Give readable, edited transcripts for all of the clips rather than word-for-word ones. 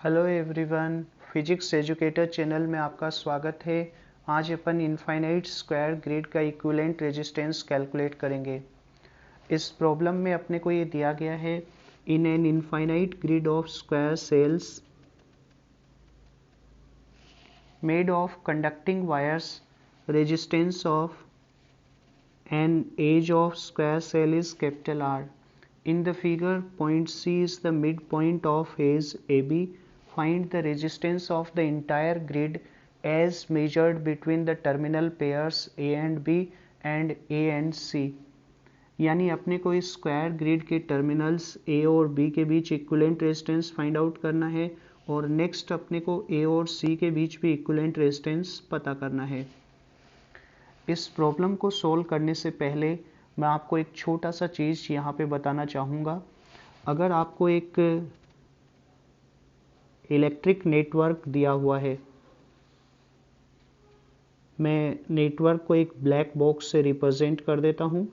Hello everyone, physics educator channel में आपका स्वागत है। आज अपन इनफाइनाइट स्क्वायर ग्रिड का इक्विवेलेंट रेजिस्टेंस कैलकुलेट करेंगे। इस प्रॉब्लम में अपने को ये दिया गया है, in an infinite grid of square cells made of conducting wires, resistance of an edge of square cell is capital R. In the figure, point C is the midpoint of edge AB. Find the resistance of the entire grid as measured between the terminal pairs A and B and A and C. यानी अपने को इस square grid के terminals A और B के बीच equivalent resistance find out करना है और नेक्स्ट अपने को A और C के बीच भी इक्विवेलेंट रेजिस्टेंस पता करना है। इस प्रॉब्लम को सॉल्व करने से पहले मैं आपको एक छोटा सा चीज़ यहाँ पे बताना चाहूँगा। अगर आपको एक इलेक्ट्रिक नेटवर्क दिया हुआ है, मैं नेटवर्क को एक ब्लैक बॉक्स से रिप्रेजेंट कर देता हूँ।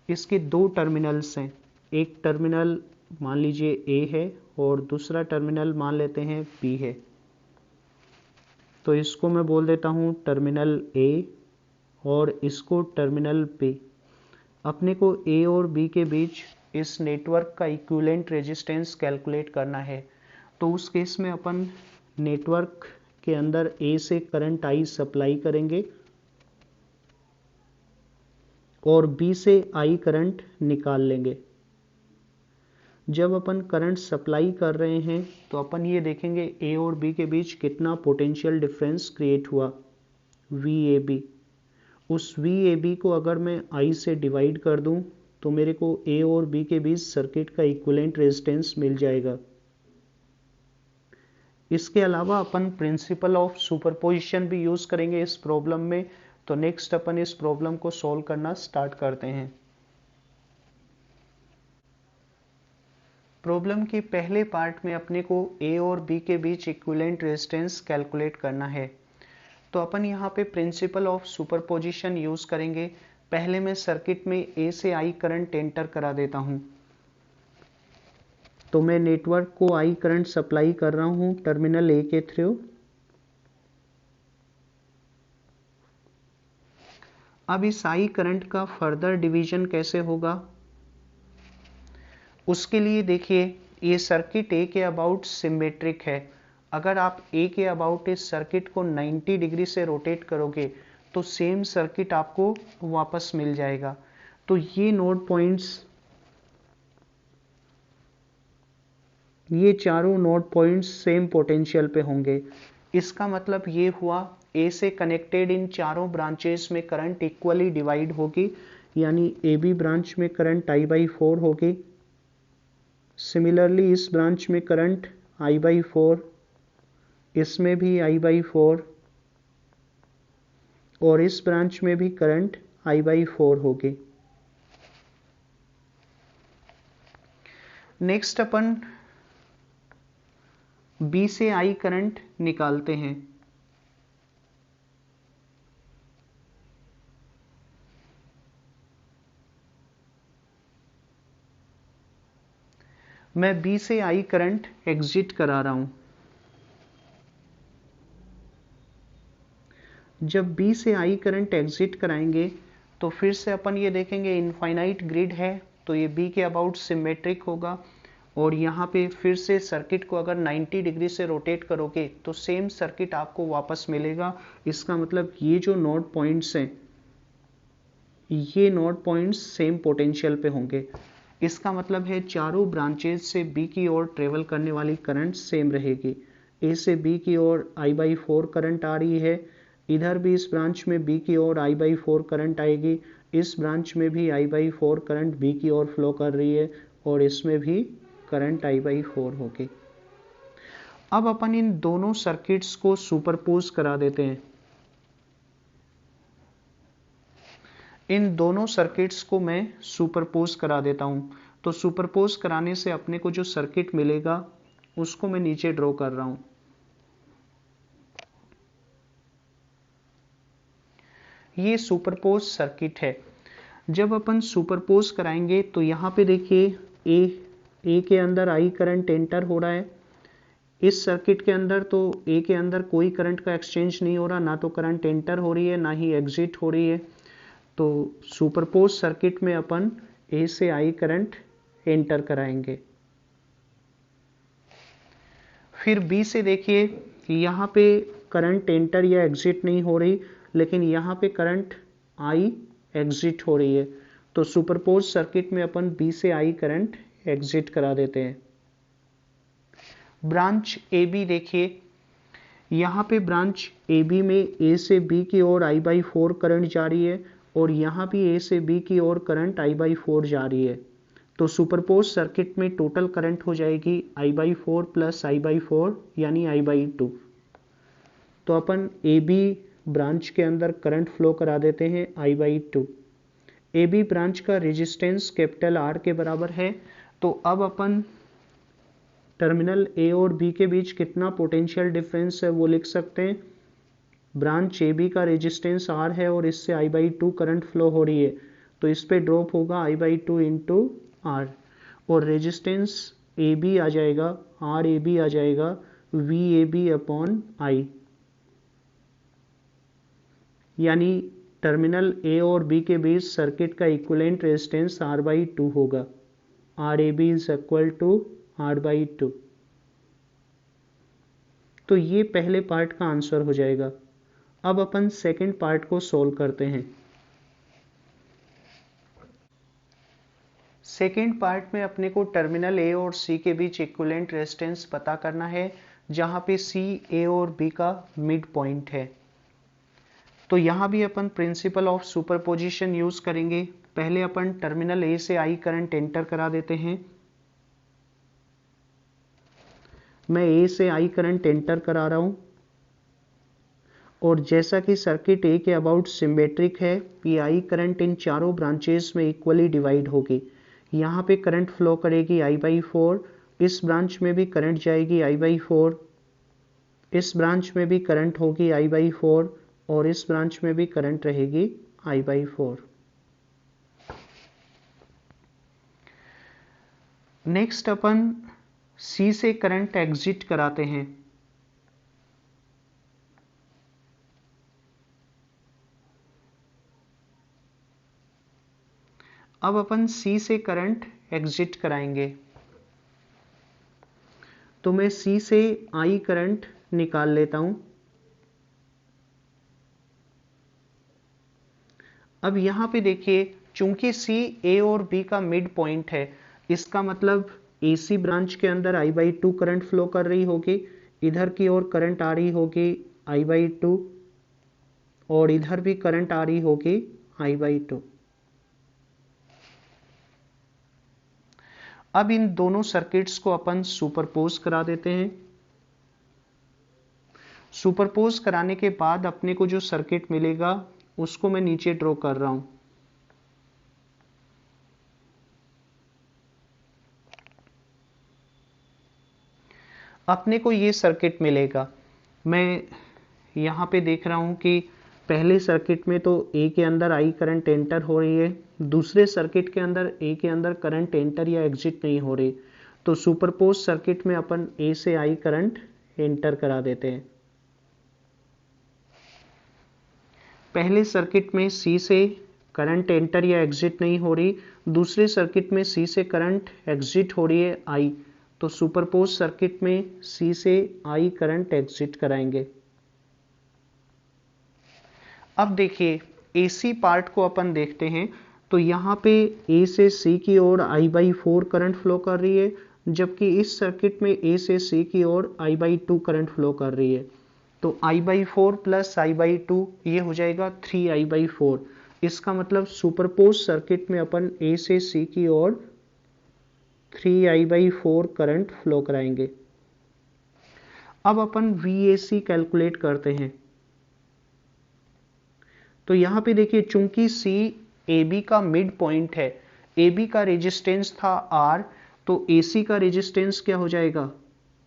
इसके दो टर्मिनल्स हैं, एक टर्मिनल मान लीजिए ए है और दूसरा टर्मिनल मान लेते हैं बी है। तो इसको मैं बोल देता हूँ टर्मिनल ए और इसको टर्मिनल बी। अपने को ए और बी के बीच इस नेटवर्क का इक्विवेलेंट रेजिस्टेंस कैलकुलेट करना है। तो उस केस में अपन नेटवर्क के अंदर ए से करंट आई सप्लाई करेंगे और बी से आई करंट निकाल लेंगे। जब अपन करंट सप्लाई कर रहे हैं तो अपन ये देखेंगे ए और बी के बीच कितना पोटेंशियल डिफरेंस क्रिएट हुआ, VAB। उस VAB को अगर मैं I से डिवाइड कर दूं तो मेरे को A और B के बीच सर्किट का इक्विवेलेंट रेजिस्टेंस मिल जाएगा। इसके अलावा अपन प्रिंसिपल ऑफ सुपरपोजिशन भी यूज करेंगे इस प्रॉब्लम में। तो नेक्स्ट अपन इस प्रॉब्लम को सॉल्व करना स्टार्ट करते हैं। प्रॉब्लम के पहले पार्ट में अपने को A और B के बीच इक्विवेलेंट रेजिस्टेंस कैलकुलेट करना है। तो अपन यहाँ पे प्रिंसिपल ऑफ सुपरपोजिशन यूज करेंगे। पहले मैं सर्किट में ए से आई करंट एंटर करा देता हूँ। तो मैं नेटवर्क को आई करंट सप्लाई कर रहा हूँ टर्मिनल ए के थ्रू। अब इस आई करंट का फर्दर डिवीजन कैसे होगा, उसके लिए देखिए ये सर्किट ए के अबाउट सिमेट्रिक है। अगर आप ए के अबाउट इस सर्किट को 90 डिग्री से रोटेट करोगे तो सेम सर्किट आपको वापस मिल जाएगा। तो ये नोड पॉइंट्स, ये चारों नोड पॉइंट्स सेम पोटेंशियल पे होंगे। इसका मतलब ये हुआ ए से कनेक्टेड इन चारों ब्रांचेस में करंट इक्वली डिवाइड होगी, यानी ए बी ब्रांच में करंट I/4 होगी। सिमिलरली इस ब्रांच में करंट I/4, इसमें भी I/4 और इस ब्रांच में भी करंट I/4 होगी। नेक्स्ट अपन B से I करंट निकालते हैं। मैं B से I करंट एग्जिट करा रहा हूं। जब B से I करंट एग्जिट कराएंगे तो फिर से अपन ये देखेंगे इनफाइनाइट ग्रिड है तो ये B के अबाउट सिमेट्रिक होगा और यहाँ पे फिर से सर्किट को अगर 90 डिग्री से रोटेट करोगे तो सेम सर्किट आपको वापस मिलेगा। इसका मतलब ये जो नोड पॉइंट्स हैं, ये नोड पॉइंट्स सेम पोटेंशियल पे होंगे। इसका मतलब है चारों ब्रांचेज से B की ओर ट्रेवल करने वाली करंट सेम रहेगी। A से B की ओर I/4 करंट आ रही है, इधर भी इस ब्रांच में B की ओर I/4 करंट आएगी, इस ब्रांच में भी I/4 करंट B की ओर फ्लो कर रही है और इसमें भी करंट I/4 होगी। अब अपन इन दोनों सर्किट्स को सुपरपोज करा देते हैं। इन दोनों सर्किट्स को मैं सुपरपोज करा देता हूं। तो सुपरपोज कराने से अपने को जो सर्किट मिलेगा उसको मैं नीचे ड्रॉ कर रहा हूं। ये सुपरपोज सर्किट है। जब अपन सुपरपोज कराएंगे तो यहाँ पे देखिए ए के अंदर आई करंट एंटर हो रहा है, इस सर्किट के अंदर तो ए के अंदर कोई करंट का एक्सचेंज नहीं हो रहा, ना तो करंट एंटर हो रही है ना ही एग्जिट हो रही है। तो सुपरपोज सर्किट में अपन ए से आई करंट एंटर कराएंगे। फिर बी से देखिए, यहाँ पे करंट एंटर या एग्जिट नहीं हो रही, लेकिन यहाँ पे करंट आई एग्जिट हो रही है। तो सुपरपोज सर्किट में अपन बी से आई करंट एग्जिट करा देते हैं। ब्रांच ए बी देखिए, यहाँ पे ब्रांच ए बी में ए से बी की ओर I/4 करंट जा रही है और यहाँ भी ए से बी की ओर करंट I/4 जा रही है। तो सुपरपोज सर्किट में टोटल करंट हो जाएगी I/4 प्लस I/4 यानी I/2। तो अपन ए बी ब्रांच के अंदर करंट फ्लो करा देते हैं I/2। ए बी ब्रांच का रेजिस्टेंस कैपिटल R के बराबर है। तो अब अपन टर्मिनल ए और बी के बीच कितना पोटेंशियल डिफरेंस है वो लिख सकते हैं। ब्रांच ए बी का रेजिस्टेंस R है और इससे I/2 करंट फ्लो हो रही है, तो इस पे ड्रॉप होगा I/2 इंटू R और रेजिस्टेंस ए बी आ जाएगा, आर ए बी आ जाएगा VAB अपॉन I, यानी टर्मिनल ए और बी के बीच सर्किट का इक्विवेलेंट रेजिस्टेंस R/2 होगा। RAB is equal to R/2। तो ये पहले पार्ट का आंसर हो जाएगा। अब अपन सेकंड पार्ट को सॉल्व करते हैं। सेकंड पार्ट में अपने को टर्मिनल ए और सी के बीच इक्विवेलेंट रेजिस्टेंस पता करना है, जहां पे सी ए और बी का मिड पॉइंट है। तो यहां भी अपन प्रिंसिपल ऑफ सुपरपोजिशन यूज करेंगे। पहले अपन टर्मिनल ए से आई करंट एंटर करा देते हैं। मैं ए से आई करंट एंटर करा रहा हूं और जैसा कि सर्किट ए के अबाउट सिमेट्रिक है, ये आई करंट इन चारों ब्रांचेस में इक्वली डिवाइड होगी। यहाँ पे करंट फ्लो करेगी I/4, इस ब्रांच में भी करंट जाएगी I/4, इस ब्रांच में भी करंट होगी I/4 और इस ब्रांच में भी करंट रहेगी I/4। नेक्स्ट अपन सी से करंट एग्जिट कराते हैं। अब अपन सी से करंट एग्जिट कराएंगे। तो मैं सी से आई करंट निकाल लेता हूं। अब यहां पे देखिए, चूंकि सी ए और बी का मिड पॉइंट है, इसका मतलब एसी ब्रांच के अंदर I/2 करंट फ्लो कर रही होगी, इधर की ओर करंट आ रही होगी I/2 और इधर भी करंट आ रही होगी I/2। अब इन दोनों सर्किट्स को अपन सुपरपोज करा देते हैं। सुपरपोज कराने के बाद अपने को जो सर्किट मिलेगा उसको मैं नीचे ड्रॉ कर रहा हूं। अपने को ये सर्किट मिलेगा। मैं यहाँ पे देख रहा हूँ कि पहले सर्किट में तो ए के अंदर आई करंट एंटर हो रही है, दूसरे सर्किट के अंदर ए के अंदर करंट एंटर या एग्जिट नहीं हो रही। तो सुपरपोज सर्किट में अपन ए से आई करंट एंटर करा देते हैं। पहले सर्किट में सी से करंट एंटर या एग्जिट नहीं हो रही, दूसरे सर्किट में सी से करंट एग्जिट हो रही है आई। तो सुपरपोज सर्किट में सी से आई करंट एग्जिट कराएंगे। अब देखिए, एसी पार्ट को अपन देखते हैं। तो यहाँ पे ए से सी की ओर I/4 करंट फ्लो कर रही है, जबकि इस सर्किट में ए से सी की ओर I/2 करंट फ्लो कर रही है। तो I/4 प्लस I/2 ये हो जाएगा 3I/4। इसका मतलब सुपरपोज सर्किट में अपन ए से सी की ओर 3I/4 करंट फ्लो कराएंगे। अब अपन VAC कैलकुलेट करते हैं। तो यहां पे देखिए, चूंकि सी AB का मिड पॉइंट है, AB का रेजिस्टेंस था R, तो AC का रेजिस्टेंस क्या हो जाएगा,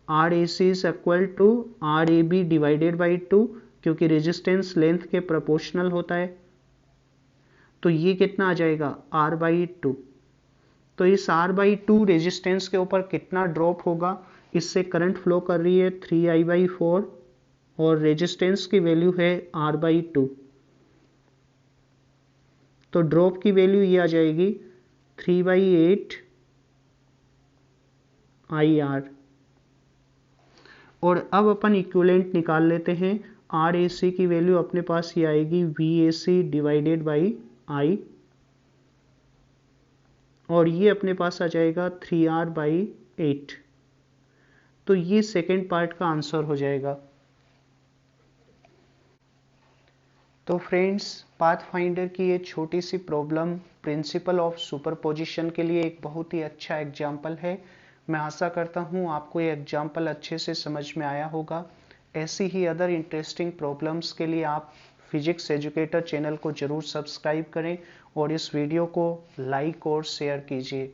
RAC is equal to RAB divided by 2, क्योंकि रेजिस्टेंस लेंथ के प्रोपोर्शनल होता है। तो ये कितना आ जाएगा, R/2। तो इस R/2 रेजिस्टेंस के ऊपर कितना ड्रॉप होगा, इससे करंट फ्लो कर रही है 3I/4 और रेजिस्टेंस की वैल्यू है R/2। तो ड्रॉप की वैल्यू ये आ जाएगी 3/8 IR। और अब अपन इक्विवेलेंट निकाल लेते हैं। RAC की वैल्यू अपने पास ये आएगी VAC डिवाइडेड बाई I, और ये अपने पास आ जाएगा 3R/8। तो ये सेकेंड पार्ट का आंसर हो जाएगा। तो फ्रेंड्स, पाथफाइंडर की ये छोटी सी प्रॉब्लम प्रिंसिपल ऑफ सुपरपोजिशन के लिए एक बहुत ही अच्छा एग्जाम्पल है। मैं आशा करता हूँ आपको ये एग्जाम्पल अच्छे से समझ में आया होगा। ऐसी ही अदर इंटरेस्टिंग प्रॉब्लम्स के लिए आप फिजिक्स एजुकेटर चैनल को जरूर सब्सक्राइब करें और इस वीडियो को लाइक और शेयर कीजिए।